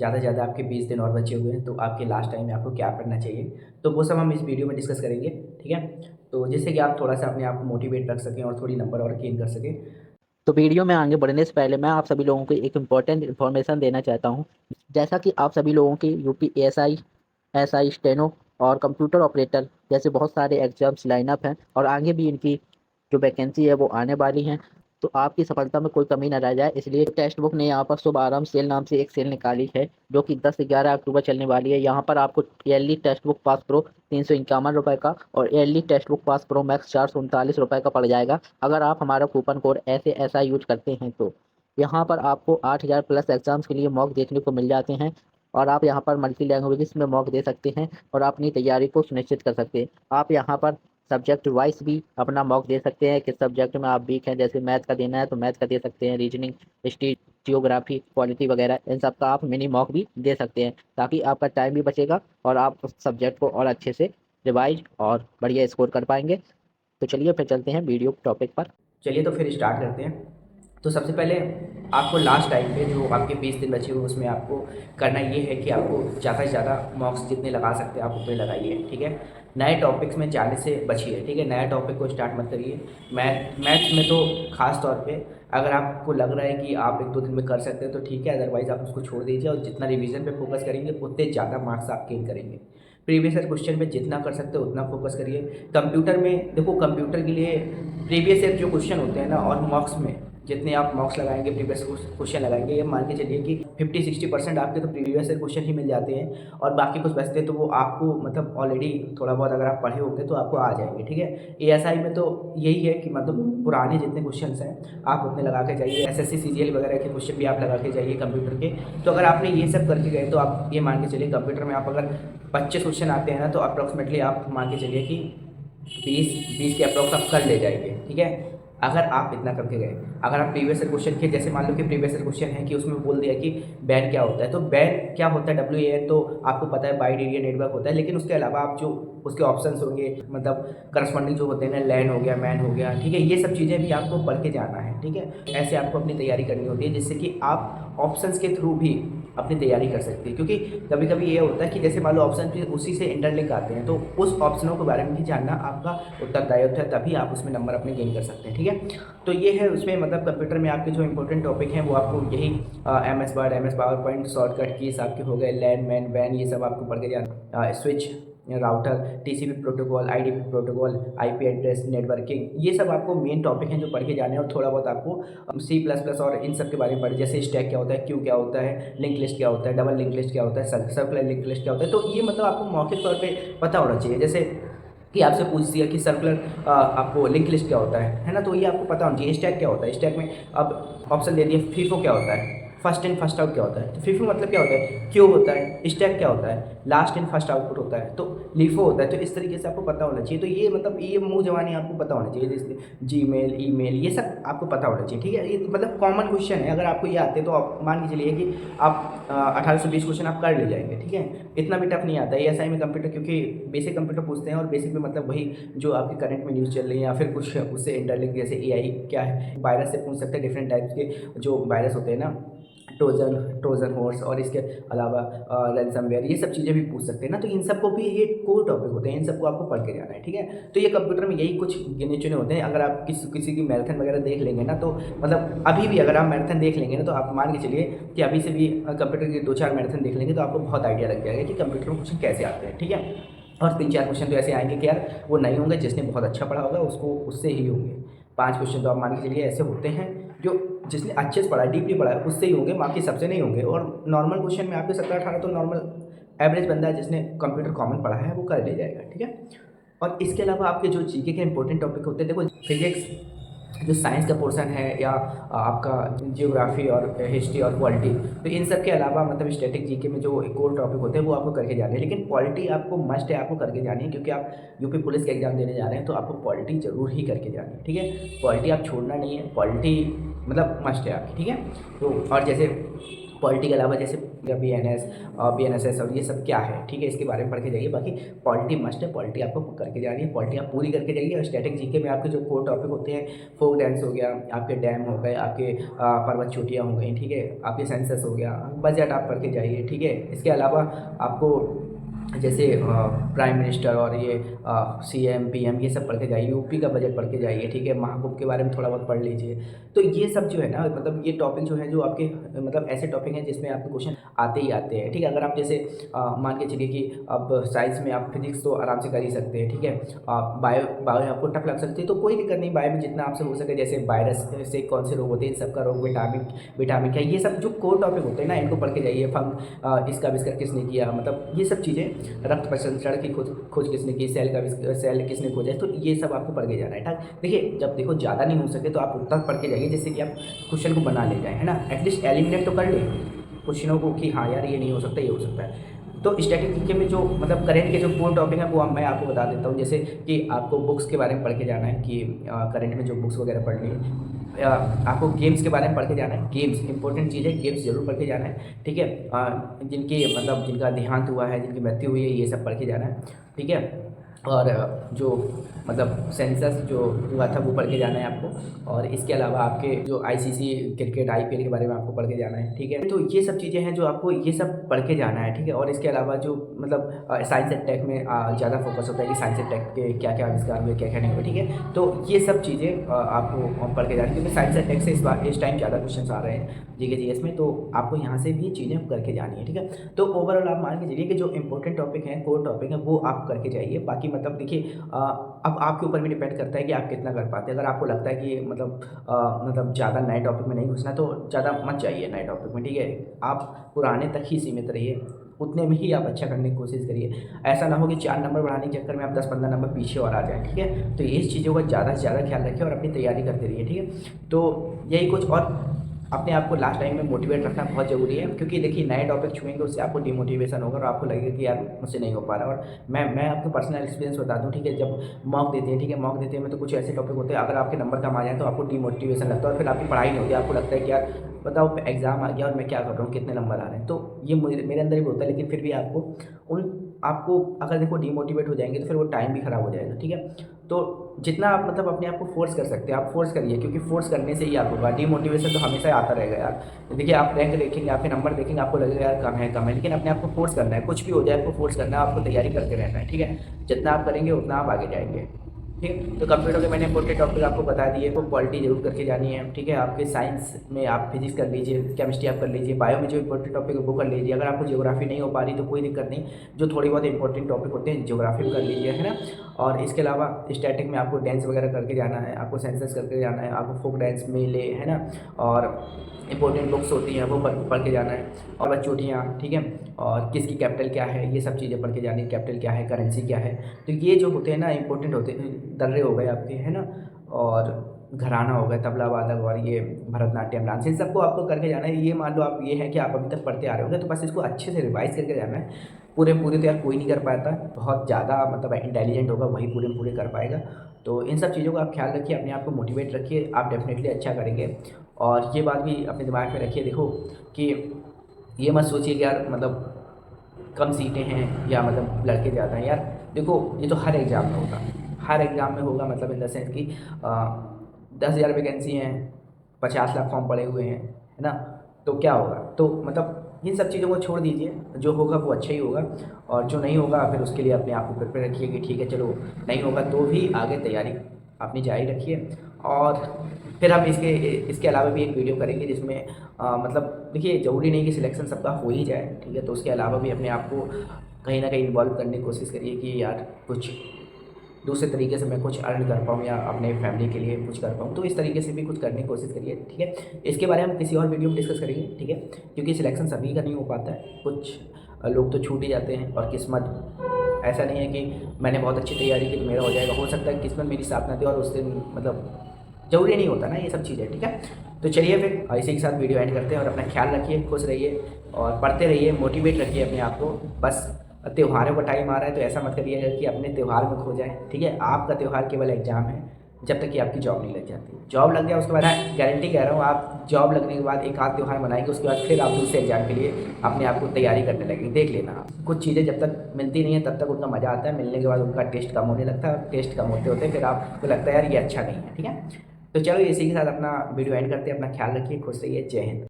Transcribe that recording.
ज़्यादा से ज़्यादा आपके 20 दिन और बचे हुए हैं, तो आपके लास्ट टाइम में आपको क्या करना चाहिए, तो वो सब हम इस वीडियो में डिस्कस करेंगे। ठीक है, तो जिससे कि आप थोड़ा सा अपने आप को मोटिवेट रख सकें और थोड़ी नंबर और गेन कर सकें। तो वीडियो में आगे बढ़ने से पहले मैं आप सभी लोगों को एक इम्पॉर्टेंट इन्फॉर्मेशन देना चाहता हूँ। जैसा कि आप सभी लोगों की यूपी एएसआई, एसआई, स्टेनो और कंप्यूटर ऑपरेटर जैसे बहुत सारे एग्जाम्स लाइनअप हैं और आगे भी इनकी जो वैकेंसी है वो आने वाली हैं। तो आपकी सफलता में कोई कमी न रह जाए, इसलिए टेक्स्ट बुक ने यहाँ पर शुभ आरंभ सेल नाम से एक सेल निकाली है, जो कि 10 से 11 अक्टूबर चलने वाली है। यहाँ पर आपको yearly text book pass pro 351 रुपये का और yearly text book pass pro max 439 रुपये का पड़ जाएगा, अगर आप हमारा कूपन कोड ऐसे ऐसा यूज करते हैं तो। यहाँ पर आपको 8,000 प्लस एग्जाम्स के लिए मॉक देखने को मिल जाते हैं और आप यहाँ पर मल्टी लैंग्वेजेस में मॉक दे सकते हैं और अपनी तैयारी को सुनिश्चित कर सकते हैं। आप यहाँ पर सब्जेक्ट वाइज भी अपना मॉक दे सकते हैं, किस सब्जेक्ट में आप वीक हैं। जैसे मैथ का देना है तो मैथ का दे सकते हैं, रीजनिंग, हिस्ट्री, जियोग्राफी, पॉलिटी वगैरह इन सब का आप मिनी मॉक भी दे सकते हैं, ताकि आपका टाइम भी बचेगा और आप उस सब्जेक्ट को और अच्छे से रिवाइज और बढ़िया स्कोर कर पाएंगे। तो चलिए फिर चलते हैं वीडियो टॉपिक पर। चलिए तो फिर स्टार्ट करते हैं। तो सबसे पहले आपको लास्ट टाइम पे जो आपके 20 दिन बचे हुए उसमें आपको करना ये है कि आपको ज़्यादा से ज़्यादा मॉक्स जितने लगा सकते हैं आप उतने लगाइए। ठीक है, नए टॉपिक्स में जाने से बचिए। ठीक है, नया टॉपिक को स्टार्ट मत करिए। मैथ्स में तो ख़ास तौर पे अगर आपको लग रहा है कि आप 1-2 दिन में कर सकते हैं तो ठीक है, अदरवाइज़ आप उसको छोड़ दीजिए और जितना रिवीजन पे फोकस करेंगे उतने ज़्यादा मार्क्स आप गेन करेंगे। प्रीवियस ईयर क्वेश्चन पे जितना कर सकते हो उतना फोकस करिए। कंप्यूटर में देखो, कंप्यूटर के लिए प्रीवियस ईयर जो क्वेश्चन होते हैं ना, और मॉक्स में जितने आप मॉक्स लगाएंगे, प्रीवियस क्वेश्चन लगाएंगे, ये मान के चलिए कि 50-60% आपके तो प्रीवियस ईयर क्वेश्चन ही मिल जाते हैं और बाकी कुछ बचते हैं तो वो आपको मतलब ऑलरेडी थोड़ा बहुत अगर आप पढ़े होंगे तो आपको आ जाएंगे। ठीक है, एएसआई में तो यही है कि मतलब पुराने जितने क्वेश्चन हैं आप उतने लगा के जाइए। एसएससी सीजीएल वगैरह के क्वेश्चन भी आप लगा के जाइए कंप्यूटर के। तो अगर आपने ये सब करके गए तो आप ये मान के चलिए कंप्यूटर में आप अगर 25 क्वेश्चन आते हैं ना, तो अप्रॉक्सीमेटली आप मान के चलिए कि 20 के अप्रॉक्स आप कर ले जाएंगे। ठीक है, अगर आप इतना करके गए। अगर आप प्रीवियस ईयर क्वेश्चन के, जैसे मान लो कि प्रीवियस ईयर क्वेश्चन है कि उसमें बोल दिया कि बैन क्या होता है, तो बैन क्या होता है, WAN तो आपको पता है, वाइड एरिया नेटवर्क होता है। लेकिन उसके अलावा आप जो उसके ऑप्शंस होंगे, मतलब करस्पॉन्डिंग जो होते हैं ना, लैन हो गया, मैन हो गया, ठीक है, ये सब चीज़ें भी आपको पढ़ के जाना है। ठीक है, ऐसे आपको अपनी तैयारी करनी होती है जिससे कि आप ऑप्शंस के थ्रू भी अपनी तैयारी कर सकते हैं। क्योंकि कभी कभी ये होता है कि जैसे मान लो ऑप्शन भी उसी से इंटरलिंक आते हैं, तो उस ऑप्शनों के बारे में भी जानना आपका उत्तरदायित्व है, तभी आप उसमें नंबर अपने गेन कर सकते हैं। ठीक है, तो ये है उसमें मतलब कंप्यूटर में आपके जो इंपॉर्टेंट टॉपिक हैं वो आपको यही MS word, MS power point, shortcut keys आपके हो गए, लैन, मैन, वैन, ये सब आपको पढ़ के जाना। Switch, router, TCP protocol, IDP protocol, IP address, networking, ये सब आपको मेन टॉपिक हैं जो पढ़ के जाने हैं। और थोड़ा बहुत आपको C++ और इन सब के बारे में पढ़े, जैसे स्टैक क्या होता है, क्यू क्या होता है, लिंक लिस्ट क्या होता है, डबल लिंक लिस्ट क्या होता है, सर्कुलर लिंक लिस्ट क्या होता है। तो ये मतलब आपको मौखिक तौर पे पता होना चाहिए। जैसे कि आपसे पूछ दिया कि सर्कुलर आपको लिंक लिस्ट क्या होता है ना, तो ये आपको पता होना चाहिए। स्टैक क्या होता है, स्टैक में अब ऑप्शन दे दिए, फीफो क्या होता है, फर्स्ट इन फर्स्ट आउट क्या होता है, तो फीफो मतलब क्या होता है, क्यू होता है, स्टैक क्या होता है, लास्ट इन फर्स्ट आउटपुट होता है, तो लीफो होता है। तो इस तरीके से आपको पता होना चाहिए। तो ये मतलब ये मुंह जवानी आपको पता होना चाहिए, जैसे जीमेल, ईमेल, ये सब आपको पता होना चाहिए। ठीक है, ये मतलब कॉमन क्वेश्चन है, अगर आपको ये आते हैं तो आप मान के चलिए कि आप 1820 क्वेश्चन आप कर ले जाएंगे। ठीक है, इतना भी टफ नहीं आता है एएसआई में कंप्यूटर, क्योंकि बेसिक कंप्यूटर पूछते हैं और बेसिक में मतलब वही जो आपके करंट में न्यूज़ चल रही है या फिर कुछ उससे इंटरलिंक, जैसे AI क्या है, वायरस से पूछ सकते हैं, डिफरेंट टाइप्स के जो वायरस होते हैं ना, ट्रोजन हॉर्स, और इसके अलावा रैंसमवेयर, ये सब चीज़ें भी पूछ सकते हैं ना। तो इन सबको भी ये कोर टॉपिक होते हैं, इन सबको आपको पढ़ के जाना है। ठीक है, तो ये कंप्यूटर में यही कुछ गिने चुने होते हैं। अगर आप किसी की मैराथन वगैरह देख लेंगे ना, तो मतलब अभी भी अगर आप मैराथन देख लेंगे ना, तो आप मान के चलिए कि अभी से भी कंप्यूटर की 2-4 मैराथन देख लेंगे तो आपको बहुत आइडिया लग जाएगा कि कंप्यूटर में क्वेश्चन कैसे आते हैं। ठीक है, और 3-4 क्वेश्चन तो ऐसे आएंगे कि यार वो नहीं होंगे, जिसने बहुत अच्छा पढ़ा होगा उसको उससे ही होंगे। 5 क्वेश्चन तो आप मान के चलिए ऐसे होते हैं जो जिसने अच्छे से पढ़ा है, डीपली पढ़ा है, उससे ही होंगे, बाकी सबसे नहीं होंगे। और नॉर्मल क्वेश्चन में आपके 17-18 तो नॉर्मल एवरेज बंदा है जिसने कंप्यूटर कॉमन पढ़ा है वो कर ले जाएगा। ठीक है, और इसके अलावा आपके जो जीके के इंपॉर्टेंट टॉपिक होते हैं, देखो फिजिक्स जो साइंस का पोर्शन है, या आपका जियोग्राफी और हिस्ट्री और पॉलिटी, तो इन सब के अलावा मतलब स्टैटिक जीके में जो कोर टॉपिक होते हैं वो आपको करके जाने हैं। लेकिन पॉलिटी आपको मस्ट है, आपको करके जानी है, क्योंकि आप यूपी पुलिस का एग्जाम देने जा रहे हैं तो आपको पॉलिटी जरूर ही करके जानी है। ठीक है, पॉलिटी आप छोड़ना नहीं है, पॉलिटी मतलब मस्ट है आपकी। ठीक है, तो और जैसे पॉलिटी के अलावा जैसे BNS और BNSS और ये सब क्या है, ठीक है, इसके बारे में पढ़ के जाइए। बाकी पॉलिटी मस्ट है, पॉलिटी आपको करके जानी है, पॉलिटी आप पूरी करके जाइए। और स्टैटिक जीके में आपके जो कोर टॉपिक होते हैं, फोक डांस हो गया, आपके डैम हो गए, आपके पर्वत चोटियाँ हो गई, ठीक है, आपके सेंसस हो गया, बजट आप पढ़ के जाइए, ठीक है। इसके अलावा आपको जैसे प्राइम मिनिस्टर और ये CM PM ये सब पढ़ के जाइए, यूपी का बजट पढ़ के जाइए, ठीक है, महाकुंभ के बारे में थोड़ा बहुत पढ़ लीजिए। तो ये सब जो है ना, मतलब ये टॉपिक जो है जो आपके मतलब ऐसे टॉपिक हैं जिसमें आपके क्वेश्चन आते ही आते हैं, ठीक है। अगर आप जैसे मान के चलिए कि अब साइंस में आप फिजिक्स तो आराम से कर ही सकते हैं, ठीक है, बायो बायो आपको टफ लग सकती है तो कोई दिक्कत नहीं, बायो में जितना आपसे हो सके, जैसे वायरस से कौन से रोग होते हैं, इन सबका रोग, विटामिन क्या, ये सब जो कोर टॉपिक होते हैं ना, इनको पढ़ के जाइए। इसका आविष्कार किसने किया, मतलब ये सब चीज़ें, रक्त प्रसंचरण की खोज किसने की, सेल किसने खोजा, तो ये सब आपको पढ़ के जाना है। ठीक, देखिए जब देखो ज़्यादा नहीं हो सके तो आप उतना पढ़ के जाइए जैसे कि आप क्वेश्चन को बना ले जाए, है ना, एटलीस्ट एलिमिनेट तो कर ले क्वेश्चनों को कि हाँ यार ये नहीं हो सकता, ये हो सकता है। तो स्टैटिक जीके में जो मतलब करंट के जो कोर टॉपिक है वो मैं आपको बता देता हूँ। जैसे कि आपको बुक्स के बारे में पढ़ के जाना है कि करंट में जो बुक्स वगैरह पढ़नी है, आपको गेम्स के बारे में पढ़ के जाना है, गेम्स इंपॉर्टेंट चीज़ है, गेम्स जरूर पढ़ के जाना है, ठीक है। जिनकी मतलब जिनका देहांत हुआ है, जिनकी मृत्यु हुई है, ये सब पढ़ के जाना है, ठीक है। और जो मतलब सेंसस जो हुआ था वो पढ़ के जाना है आपको। और इसके अलावा आपके जो ICC क्रिकेट IPL के बारे में आपको पढ़ के जाना है, ठीक है। तो ये सब चीज़ें हैं जो आपको ये सब पढ़ के जाना है, ठीक है। और इसके अलावा जो मतलब साइंस एंड टेक में ज़्यादा फोकस होता है कि साइंस एंड टेक के क्या क्या आविष्कार हुए, क्या क्या नहीं हुए, ठीक है। तो ये सब चीज़ें आपको पढ़ के जानी है, क्योंकि साइंस एंड टेक से इस टाइम ज़्यादा क्वेश्चन आ रहे हैं GK GS में, तो आपको यहाँ से भी चीज़ें करके जानी है, ठीक है। तो ओवरऑल आप मान के चलिए कि जो इंपॉर्टेंट टॉपिक हैं, कोर टॉपिक है, वो आप करके जाइए। बाकी मतलब देखिए अब आपके ऊपर भी डिपेंड करता है कि आप कितना कर पाते हैं। अगर आपको लगता है कि मतलब ज़्यादा नए टॉपिक में नहीं घुसना तो ज़्यादा मत जाइए नए टॉपिक में, ठीक है। आप पुराने तक ही सीमित रहिए, उतने में ही आप अच्छा करने की कोशिश करिए। ऐसा ना हो कि 4 नंबर बढ़ाने के चक्कर में आप 10-15 नंबर पीछे और आ जाएँ, ठीक है। तो ये चीज़ों का ज़्यादा से ज़्यादा ख्याल रखिए और अपनी तैयारी करते रहिए, ठीक है। तो यही कुछ, और अपने आप को लास्ट टाइम में मोटिवेट रखना बहुत ज़रूरी है, क्योंकि देखिए नए टॉपिक छुएंगे उससे आपको डिमोटिवेशन होगा और आपको लगेगा कि यार मुझसे नहीं हो पा रहा। और मैं आपको पर्सनल एक्सपीरियंस बता दूं, ठीक है, जब मॉक देते हैं, ठीक है, मॉक देते हैं में तो कुछ ऐसे टॉपिक होते हैं, अगर आपके नंबर कम आ जाए तो आपको डिमोटिवेशन लगता है और फिर आपकी पढ़ाई नहीं होती, आपको लगता है कि यार बताओ एग्ज़ाम आ गया और मैं क्या कर रहा हूँ, कितने नंबर आ रहे हैं। तो ये मेरे अंदर भी होता है, लेकिन फिर भी आपको अगर देखो डिमोटिवेट हो जाएंगे तो फिर वो टाइम भी ख़राब हो जाएगा, ठीक है। तो जितना आप मतलब अपने आप को फोर्स कर सकते हैं आप फोर्स करिए, क्योंकि फोर्स करने से ही आप होगा, डिमोटिवेशन तो हमेशा आता रहेगा यार। देखिए आप रैंक देखेंगे, आपके नंबर देखेंगे, आपको लगेगा यार कम है, लेकिन अपने आप को फोर्स करना है, कुछ भी हो जाए आपको फोर्स करना है, आपको तैयारी करते रहना है, ठीक है। जितना आप करेंगे उतना आप आगे जाएंगे, ठीक। तो कंप्यूटर के मैंने इंपॉर्टेंट टॉपिक आपको बता दिए, तो पॉलिटी जरूर करके जानी है, ठीक है। आपके साइंस में आप फिजिक्स कर लीजिए, केमिस्ट्री आप कर लीजिए, बायो में जो इंपॉर्टेंट टॉपिक है वो कर लीजिए। अगर आपको ज्योग्राफी नहीं हो पा रही तो कोई दिक्कत नहीं, जो थोड़ी बहुत इंपॉर्टेंट टॉपिक होते हैं ज्योग्राफी में कर लीजिए, है ना। और इसके अलावा स्टैटिक में आपको डांस वगैरह करके जाना है, आपको सेंसस करके जाना है, आपको फोक डांस मेले, है ना, और इंपॉर्टेंट बुक्स होती हैं वो पढ़ के जाना है, और बच्चोटियाँ, ठीक है, और किसकी कैपिटल क्या है, ये सब चीज़ें पढ़ के जानी है, कैपिटल क्या है, करेंसी क्या है। तो ये जो होते हैं ना इंपॉर्टेंट होते हैं, दर्रे हो गए आपके, है ना, और घराना हो गया, तबला वादक, और ये भरतनाट्यम डांस, इन सबको आपको करके जाना है। ये मान लो आप ये है कि आप अभी तक पढ़ते आ रहे होंगे, तो बस इसको अच्छे से रिवाइज करके जाना है। पूरे तो यार कोई नहीं कर पाता, बहुत ज़्यादा मतलब इंटेलिजेंट होगा वही पूरे कर पाएगा। तो इन सब चीज़ों का आप ख्याल रखिए, अपने आप को मोटिवेट रखिए, आप डेफिनेटली अच्छा करेंगे। और ये बात भी अपने दिमाग में रखिए, देखो कि ये मत सोचिए कि यार मतलब कम सीटें हैं या मतलब लड़के ज़्यादा हैं, यार देखो ये तो हर एग्ज़ाम में होगा, हर एग्ज़ाम में होगा, मतलब इन द सेंस कि 10,000 वैकेंसी हैं, 50 लाख फॉर्म पड़े हुए हैं, है ना। तो क्या होगा, तो मतलब इन सब चीज़ों को छोड़ दीजिए, जो होगा वो अच्छा ही होगा, और जो नहीं होगा फिर उसके लिए अपने आप को प्रिपेयर रखिए कि ठीक है चलो नहीं होगा तो भी आगे तैयारी अपनी जारी रखिए। और फिर हम इसके अलावा भी एक वीडियो करेंगे जिसमें मतलब देखिए ज़रूरी नहीं कि सिलेक्शन सबका हो ही जाए, ठीक है। तो उसके अलावा भी अपने आप को कहीं ना कहीं इन्वॉल्व करने की कोशिश करिए कि यार कुछ दूसरे तरीके से मैं कुछ अर्न कर पाऊँ या अपने फैमिली के लिए कुछ कर पाऊँ, तो इस तरीके से भी कुछ करने की कोशिश करिए, ठीक है। इसके बारे में हम किसी और वीडियो में डिस्कस करेंगे, ठीक है, क्योंकि सिलेक्शन सभी का नहीं हो पाता है, कुछ लोग तो छूट ही जाते हैं, और किस्मत ऐसा नहीं है कि मैंने बहुत अच्छी तैयारी की तो मेरा हो जाएगा, हो सकता है किस्मत मेरी साथ ना दे और उस दिन मतलब ज़रूरी नहीं होता ना ये सब चीज़ें, ठीक है। तो चलिए फिर इसी के साथ वीडियो एंड करते हैं, और अपना ख्याल रखिए, खुश रहिए और पढ़ते रहिए, मोटिवेट रखिए अपने आप को। बस त्योहारों का टाइम आ रहा है तो ऐसा मत करिएगा कि अपने त्यौहार में खो जाए, ठीक है। आपका त्यौहार केवल एग्ज़ाम है, जब तक कि आपकी जॉब नहीं लग जाती। जॉब लग जाए उसके बाद मैं गारंटी कह रहा हूँ, आप जॉब लगने के बाद एक आध त्योहार मनाएंगे, उसके बाद फिर आप दूसरे एग्जाम के लिए अपने आप को तैयारी करने लगेंगे। देख लेना आप, कुछ चीज़ें जब तक मिलती नहीं है तब तक उनका मज़ा आता है, मिलने के बाद उनका टेस्ट कम होने लगता है, और टेस्ट कम होते होते फिर आपको लगता है यार ये अच्छा नहीं है। ठीक है, तो चलो इसी के साथ अपना वीडियो एंड करते हैं। अपना ख्याल रखिए, खुश रहिए, जय हिंद।